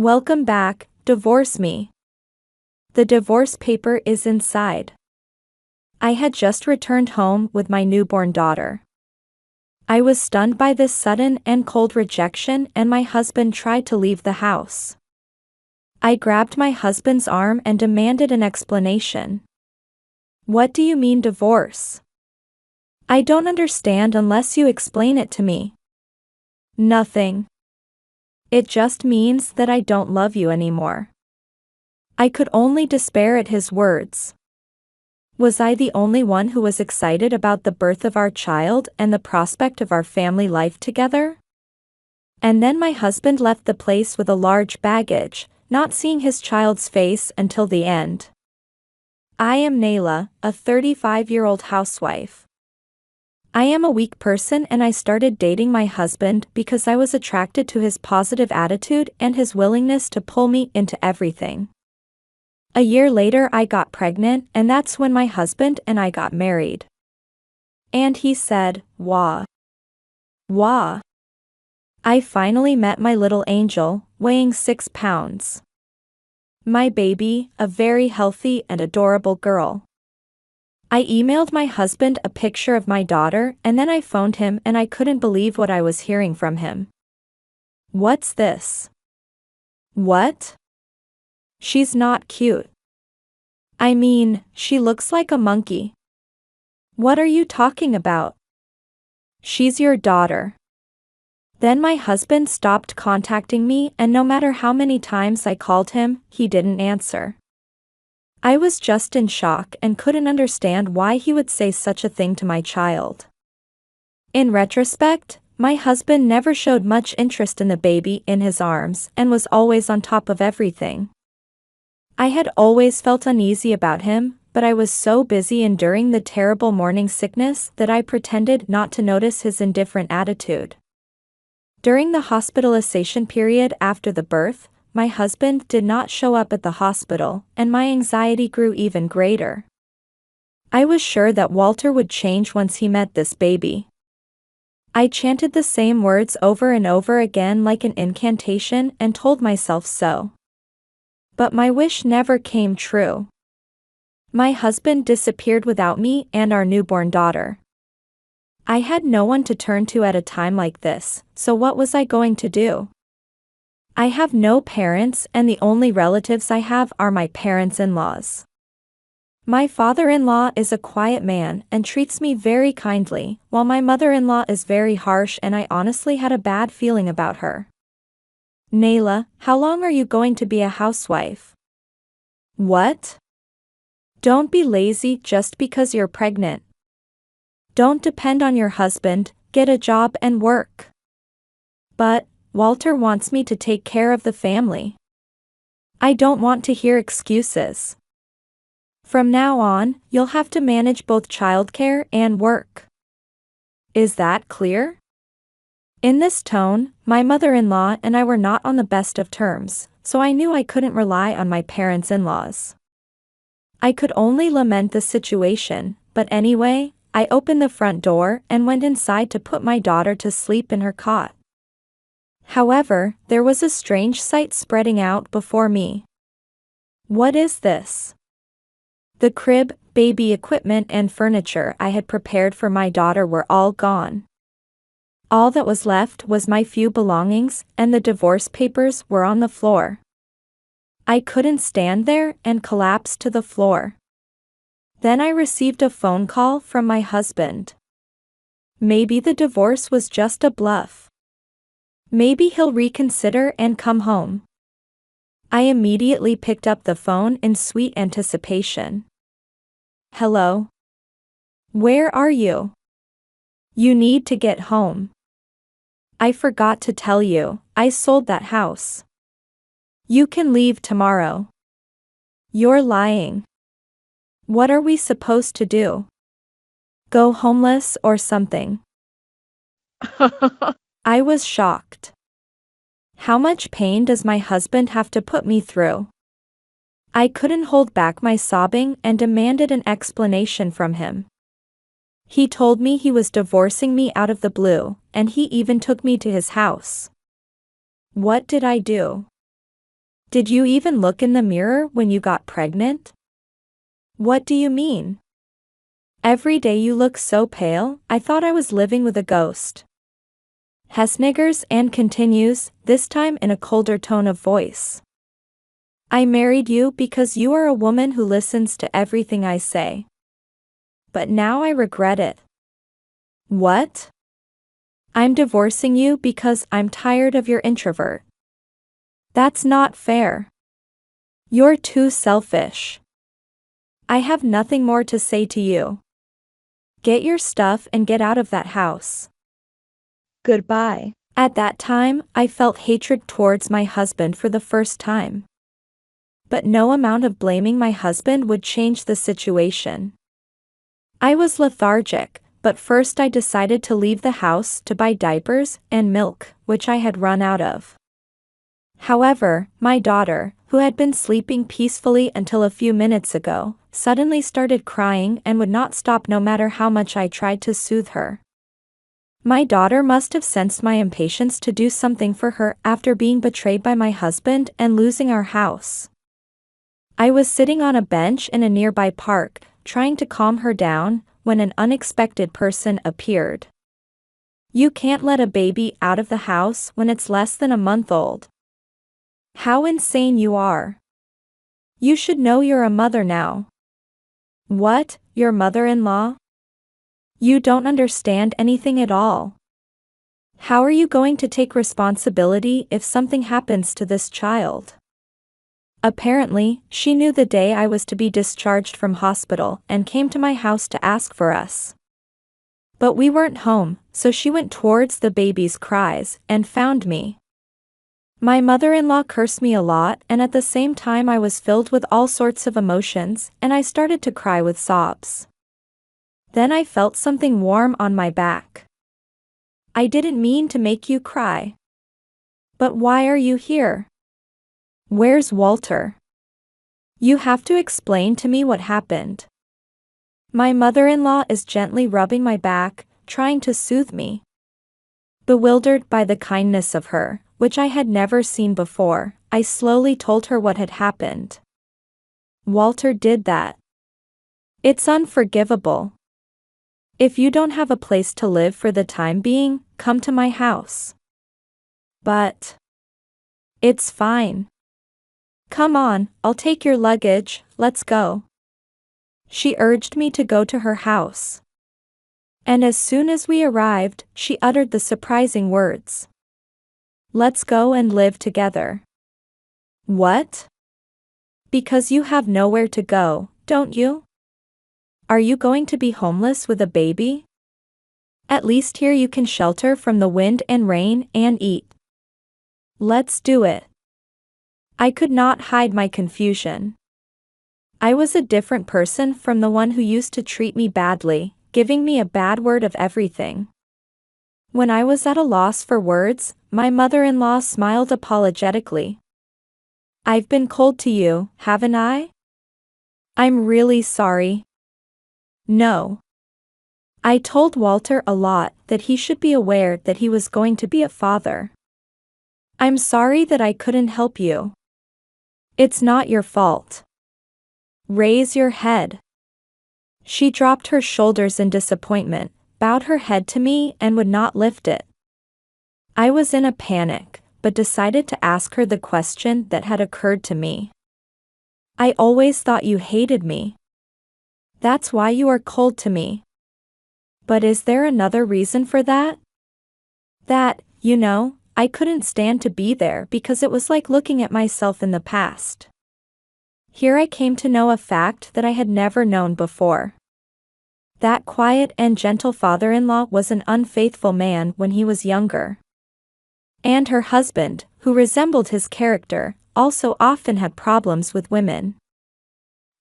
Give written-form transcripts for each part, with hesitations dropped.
Welcome back, divorce me. The divorce paper is inside. I had just returned home with my newborn daughter. I was stunned by this sudden and cold rejection, and my husband tried to leave the house. I grabbed my husband's arm and demanded an explanation. What do you mean divorce? I don't understand unless you explain it to me. Nothing. It just means that I don't love you anymore. I could only despair at his words. Was I the only one who was excited about the birth of our child and the prospect of our family life together? And then my husband left the place with a large baggage, not seeing his child's face until the end. I am Nayla, a 35-year-old housewife. I am a weak person, and I started dating my husband because I was attracted to his positive attitude and his willingness to pull me into everything. A year later I got pregnant, and that's when my husband and I got married. And he said, "Wah. Wah." I finally met my little angel, weighing 6 pounds. My baby, a very healthy and adorable girl. I emailed my husband a picture of my daughter, and then I phoned him, and I couldn't believe what I was hearing from him. "What's this? What? She's not cute. I mean, she looks like a monkey. What are you talking about? She's your daughter." Then my husband stopped contacting me, and no matter how many times I called him, he didn't answer. I was just in shock and couldn't understand why he would say such a thing to my child. In retrospect, my husband never showed much interest in the baby in his arms and was always on top of everything. I had always felt uneasy about him, but I was so busy enduring the terrible morning sickness that I pretended not to notice his indifferent attitude. During the hospitalization period after the birth, my husband did not show up at the hospital, and my anxiety grew even greater. I was sure that Walter would change once he met this baby. I chanted the same words over and over again like an incantation and told myself so. But my wish never came true. My husband disappeared without me and our newborn daughter. I had no one to turn to at a time like this, so what was I going to do? I have no parents, and the only relatives I have are my parents-in-laws. My father-in-law is a quiet man and treats me very kindly, while my mother-in-law is very harsh, and I honestly had a bad feeling about her. "Nayla, how long are you going to be a housewife?" "What? Don't be lazy just because you're pregnant. Don't depend on your husband, get a job and work." "But Walter wants me to take care of the family." "I don't want to hear excuses. From now on, you'll have to manage both childcare and work. Is that clear?" In this tone, my mother-in-law and I were not on the best of terms, so I knew I couldn't rely on my parents-in-laws. I could only lament the situation, but anyway, I opened the front door and went inside to put my daughter to sleep in her cot. However, there was a strange sight spreading out before me. What is this? The crib, baby equipment and furniture I had prepared for my daughter were all gone. All that was left was my few belongings, and the divorce papers were on the floor. I couldn't stand there and collapsed to the floor. Then I received a phone call from my husband. Maybe the divorce was just a bluff. Maybe he'll reconsider and come home. I immediately picked up the phone in sweet anticipation. "Hello? Where are you? You need to get home. I forgot to tell you, I sold that house. You can leave tomorrow." "You're lying. What are we supposed to do? Go homeless or something?" I was shocked. How much pain does my husband have to put me through? I couldn't hold back my sobbing and demanded an explanation from him. He told me he was divorcing me out of the blue, and he even took me to his house. What did I do? Did you even look in the mirror when you got pregnant? What do you mean? Every day you look so pale, I thought I was living with a ghost. He sniggers and continues, this time in a colder tone of voice. I married you because you are a woman who listens to everything I say. But now I regret it. What? I'm divorcing you because I'm tired of your introvert. That's not fair. You're too selfish. I have nothing more to say to you. Get your stuff and get out of that house. Goodbye. At that time, I felt hatred towards my husband for the first time. But no amount of blaming my husband would change the situation. I was lethargic, but first I decided to leave the house to buy diapers and milk, which I had run out of. However, my daughter, who had been sleeping peacefully until a few minutes ago, suddenly started crying and would not stop no matter how much I tried to soothe her. My daughter must have sensed my impatience to do something for her after being betrayed by my husband and losing our house. I was sitting on a bench in a nearby park, trying to calm her down, when an unexpected person appeared. You can't let a baby out of the house when it's less than a month old. How insane you are. You should know you're a mother now. What, your mother-in-law? You don't understand anything at all. How are you going to take responsibility if something happens to this child? Apparently, she knew the day I was to be discharged from hospital and came to my house to ask for us. But we weren't home, so she went towards the baby's cries and found me. My mother-in-law cursed me a lot, and at the same time I was filled with all sorts of emotions, and I started to cry with sobs. Then I felt something warm on my back. I didn't mean to make you cry. But why are you here? Where's Walter? You have to explain to me what happened. My mother-in-law is gently rubbing my back, trying to soothe me. Bewildered by the kindness of her, which I had never seen before, I slowly told her what had happened. Walter did that. It's unforgivable. If you don't have a place to live for the time being, come to my house. But it's fine. Come on, I'll take your luggage, let's go. She urged me to go to her house. And as soon as we arrived, she uttered the surprising words. Let's go and live together. What? Because you have nowhere to go, don't you? Are you going to be homeless with a baby? At least here you can shelter from the wind and rain and eat. Let's do it. I could not hide my confusion. I was a different person from the one who used to treat me badly, giving me a bad word of everything. When I was at a loss for words, my mother-in-law smiled apologetically. I've been cold to you, haven't I? I'm really sorry. No. I told Walter a lot that he should be aware that he was going to be a father. I'm sorry that I couldn't help you. It's not your fault. Raise your head. She dropped her shoulders in disappointment, bowed her head to me and would not lift it. I was in a panic, but decided to ask her the question that had occurred to me. I always thought you hated me. That's why you are cold to me. But is there another reason for that? That, you know, I couldn't stand to be there because it was like looking at myself in the past. Here I came to know a fact that I had never known before. That quiet and gentle father-in-law was an unfaithful man when he was younger. And her husband, who resembled his character, also often had problems with women.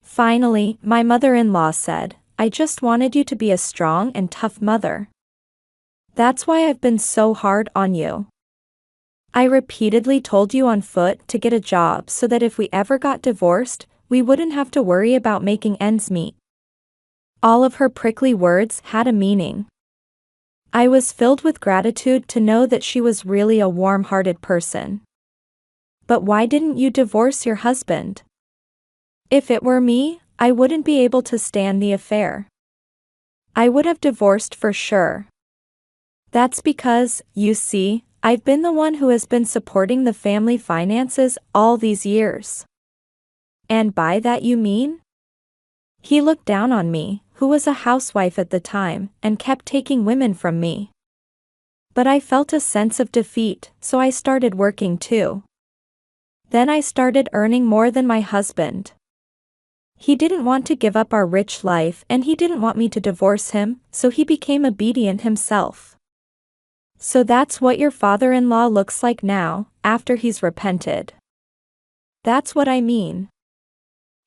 Finally, my mother-in-law said, I just wanted you to be a strong and tough mother. That's why I've been so hard on you. I repeatedly told you on foot to get a job so that if we ever got divorced, we wouldn't have to worry about making ends meet. All of her prickly words had a meaning. I was filled with gratitude to know that she was really a warm-hearted person. But why didn't you divorce your husband? If it were me, I wouldn't be able to stand the affair. I would have divorced for sure. That's because, you see, I've been the one who has been supporting the family finances all these years. And by that you mean? He looked down on me, who was a housewife at the time, and kept taking women from me. But I felt a sense of defeat, so I started working too. Then I started earning more than my husband. He didn't want to give up our rich life and he didn't want me to divorce him, so he became obedient himself. So that's what your father-in-law looks like now, after he's repented. That's what I mean.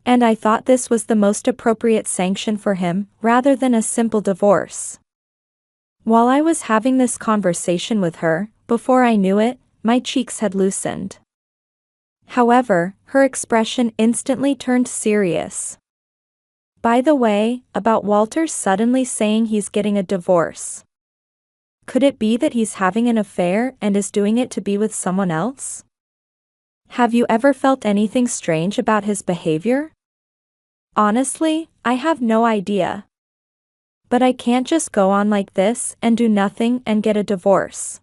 And I thought this was the most appropriate sanction for him, rather than a simple divorce. While I was having this conversation with her, before I knew it, my cheeks had loosened. However, her expression instantly turned serious. By the way, about Walter suddenly saying he's getting a divorce. Could it be that he's having an affair and is doing it to be with someone else? Have you ever felt anything strange about his behavior? Honestly, I have no idea. But I can't just go on like this and do nothing and get a divorce.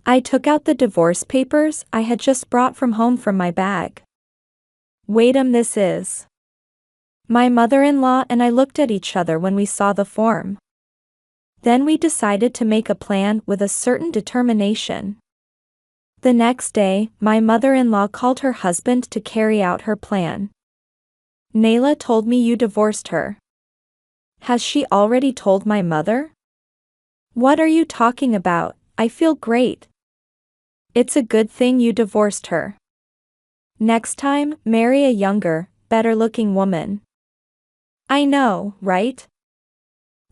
I took out the divorce papers I had just brought from home from my bag. Wait, this is. My mother-in-law and I looked at each other when we saw the form. Then we decided to make a plan with a certain determination. The next day, my mother-in-law called her husband to carry out her plan. Nayla told me you divorced her. Has she already told my mother? What are you talking about? I feel great. It's a good thing you divorced her. Next time, marry a younger, better-looking woman. I know, right?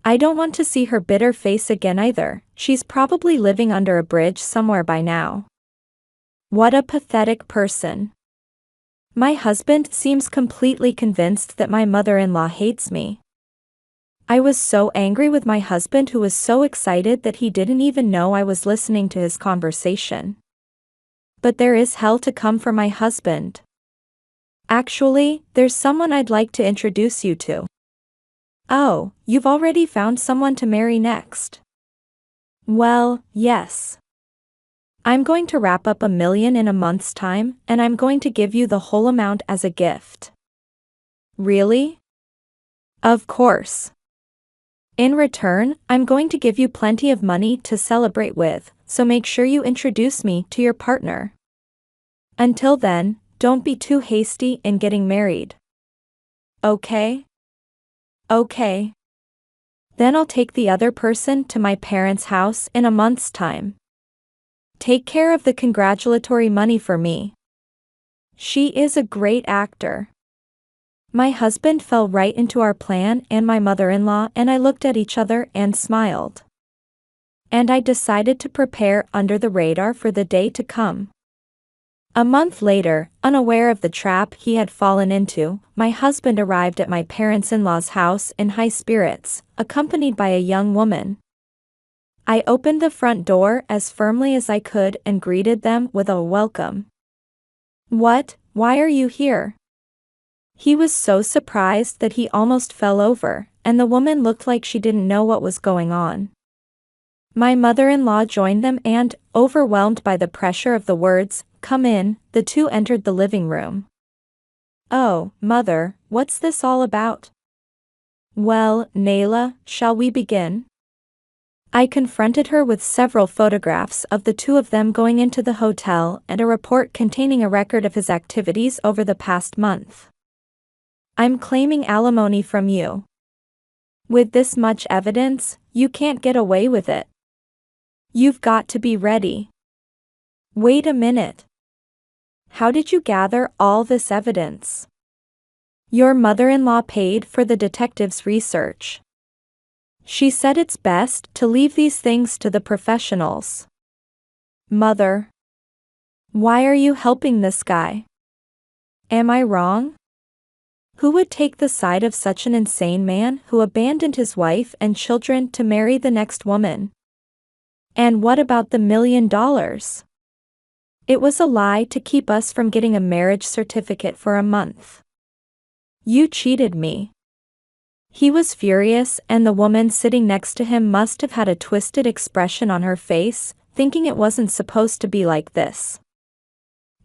I don't want to see her bitter face again either. She's probably living under a bridge somewhere by now. What a pathetic person. My husband seems completely convinced that my mother-in-law hates me. I was so angry with my husband, who was so excited that he didn't even know I was listening to his conversation. But there is hell to come for my husband. Actually, there's someone I'd like to introduce you to. Oh, you've already found someone to marry next? Well, yes. I'm going to wrap up $1 million in a month's time, and I'm going to give you the whole amount as a gift. Really? Of course. In return, I'm going to give you plenty of money to celebrate with, so make sure you introduce me to your partner. Until then, don't be too hasty in getting married. Okay? Okay. Then I'll take the other person to my parents' house in a month's time. Take care of the congratulatory money for me. She is a great actor. My husband fell right into our plan, and my mother-in-law and I looked at each other and smiled. And I decided to prepare under the radar for the day to come. A month later, unaware of the trap he had fallen into, my husband arrived at my parents-in-law's house in high spirits, accompanied by a young woman. I opened the front door as firmly as I could and greeted them with a welcome. What? Why are you here? He was so surprised that he almost fell over, and the woman looked like she didn't know what was going on. My mother-in-law joined them and, overwhelmed by the pressure of the words, "Come in," the two entered the living room. Oh, Mother, what's this all about? Well, Nayla, shall we begin? I confronted her with several photographs of the two of them going into the hotel and a report containing a record of his activities over the past month. I'm claiming alimony from you. With this much evidence, you can't get away with it. You've got to be ready. Wait a minute. How did you gather all this evidence? Your mother-in-law paid for the detective's research. She said it's best to leave these things to the professionals. Mother. Why are you helping this guy? Am I wrong? Who would take the side of such an insane man who abandoned his wife and children to marry the next woman? And what about the $1 million? It was a lie to keep us from getting a marriage certificate for a month. You cheated me. He was furious, and the woman sitting next to him must have had a twisted expression on her face, thinking it wasn't supposed to be like this.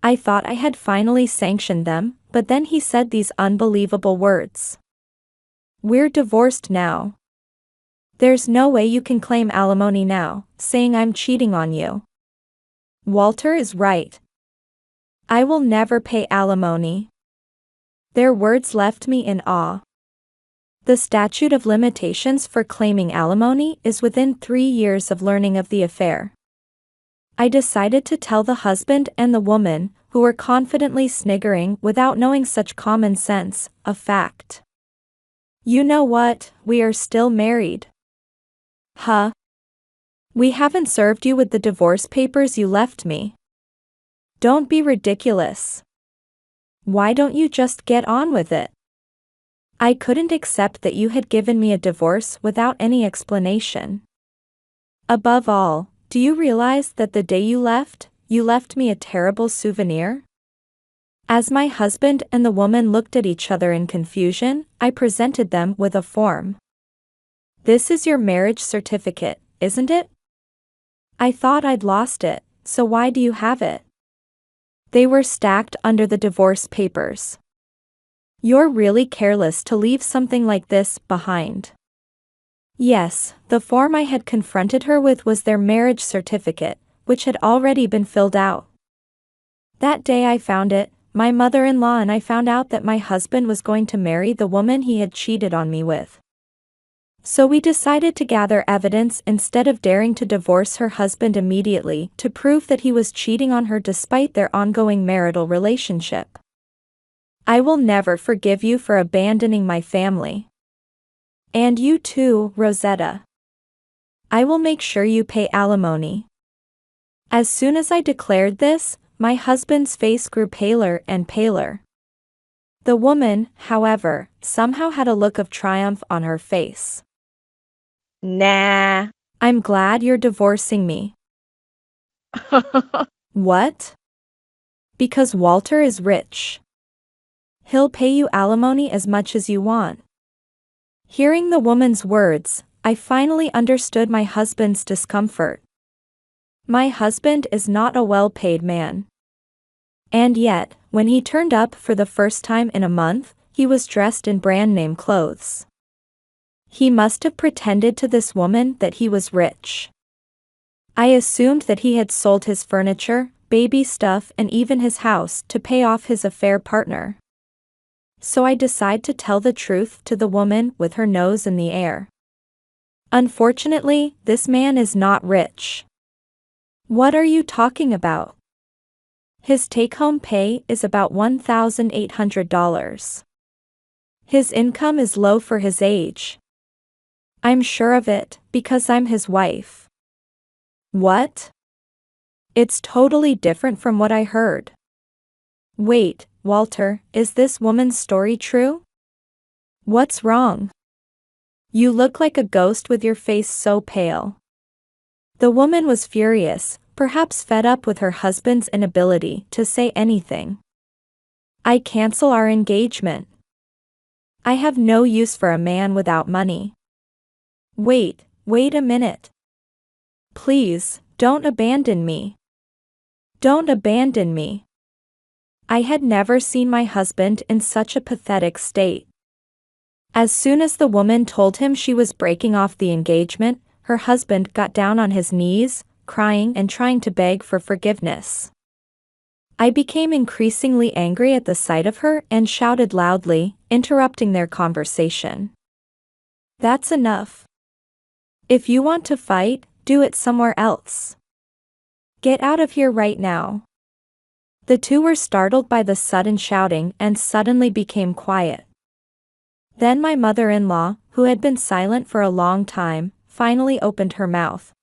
I thought I had finally sanctioned them, but then he said these unbelievable words. We're divorced now. There's no way you can claim alimony now, saying I'm cheating on you. Walter is right. I will never pay alimony. Their words left me in awe. The statute of limitations for claiming alimony is within 3 years of learning of the affair. I decided to tell the husband and the woman, who were confidently sniggering without knowing such common sense, a fact. You know what, we are still married. Huh? We haven't served you with the divorce papers you left me. Don't be ridiculous. Why don't you just get on with it? I couldn't accept that you had given me a divorce without any explanation. Above all, do you realize that the day you left me a terrible souvenir? As my husband and the woman looked at each other in confusion, I presented them with a form. This is your marriage certificate, isn't it? I thought I'd lost it, so why do you have it? They were stacked under the divorce papers. You're really careless to leave something like this behind. Yes, the form I had confronted her with was their marriage certificate, which had already been filled out. That day I found it, my mother-in-law and I found out that my husband was going to marry the woman he had cheated on me with. So we decided to gather evidence instead of daring to divorce her husband immediately to prove that he was cheating on her despite their ongoing marital relationship. I will never forgive you for abandoning my family. And you too, Rosetta. I will make sure you pay alimony. As soon as I declared this, my husband's face grew paler and paler. The woman, however, somehow had a look of triumph on her face. Nah. I'm glad you're divorcing me. What? Because Walter is rich. He'll pay you alimony as much as you want. Hearing the woman's words, I finally understood my husband's discomfort. My husband is not a well-paid man. And yet, when he turned up for the first time in a month, he was dressed in brand-name clothes. He must have pretended to this woman that he was rich. I assumed that he had sold his furniture, baby stuff and even his house to pay off his affair partner. So I decided to tell the truth to the woman with her nose in the air. Unfortunately, this man is not rich. What are you talking about? His take-home pay is about $1,800. His income is low for his age. I'm sure of it, because I'm his wife. What? It's totally different from what I heard. Wait, Walter, is this woman's story true? What's wrong? You look like a ghost with your face so pale. The woman was furious, perhaps fed up with her husband's inability to say anything. I cancel our engagement. I have no use for a man without money. Wait a minute. Please, don't abandon me. Don't abandon me. I had never seen my husband in such a pathetic state. As soon as the woman told him she was breaking off the engagement, her husband got down on his knees, crying and trying to beg for forgiveness. I became increasingly angry at the sight of her and shouted loudly, interrupting their conversation. That's enough. If you want to fight, do it somewhere else. Get out of here right now. The two were startled by the sudden shouting and suddenly became quiet. Then my mother-in-law, who had been silent for a long time, finally opened her mouth.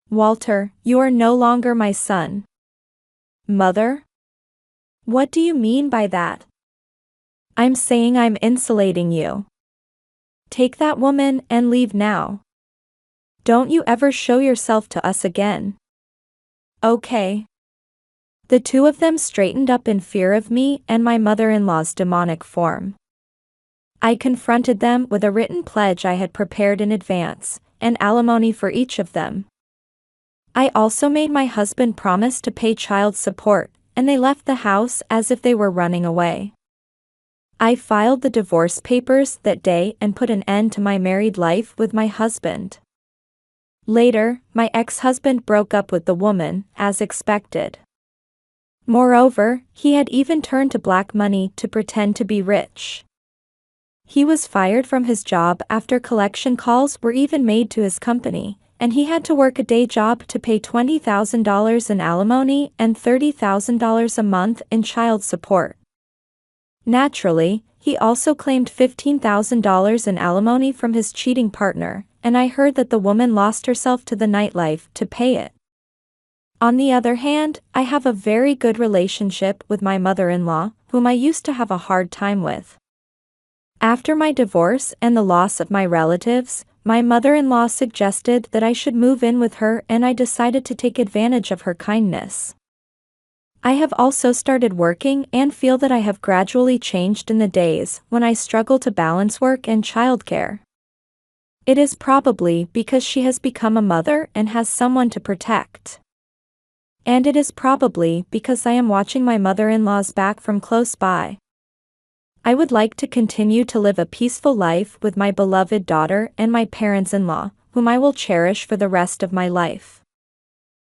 Walter, you are no longer my son. Mother? What do you mean by that? I'm saying I'm insulating you. Take that woman and leave now. Don't you ever show yourself to us again. Okay. The two of them straightened up in fear of me and my mother-in-law's demonic form. I confronted them with a written pledge I had prepared in advance, and alimony for each of them. I also made my husband promise to pay child support, and they left the house as if they were running away. I filed the divorce papers that day and put an end to my married life with my husband. Later, my ex-husband broke up with the woman, as expected. Moreover, he had even turned to black money to pretend to be rich. He was fired from his job after collection calls were even made to his company, and he had to work a day job to pay $20,000 in alimony and $30,000 a month in child support. Naturally, he also claimed $15,000 in alimony from his cheating partner, and I heard that the woman lost herself to the nightlife to pay it. On the other hand, I have a very good relationship with my mother-in-law, whom I used to have a hard time with. After my divorce and the loss of my relatives, my mother-in-law suggested that I should move in with her, and I decided to take advantage of her kindness. I have also started working and feel that I have gradually changed in the days when I struggle to balance work and childcare. It is probably because she has become a mother and has someone to protect. And it is probably because I am watching my mother-in-law's back from close by. I would like to continue to live a peaceful life with my beloved daughter and my parents-in-law, whom I will cherish for the rest of my life.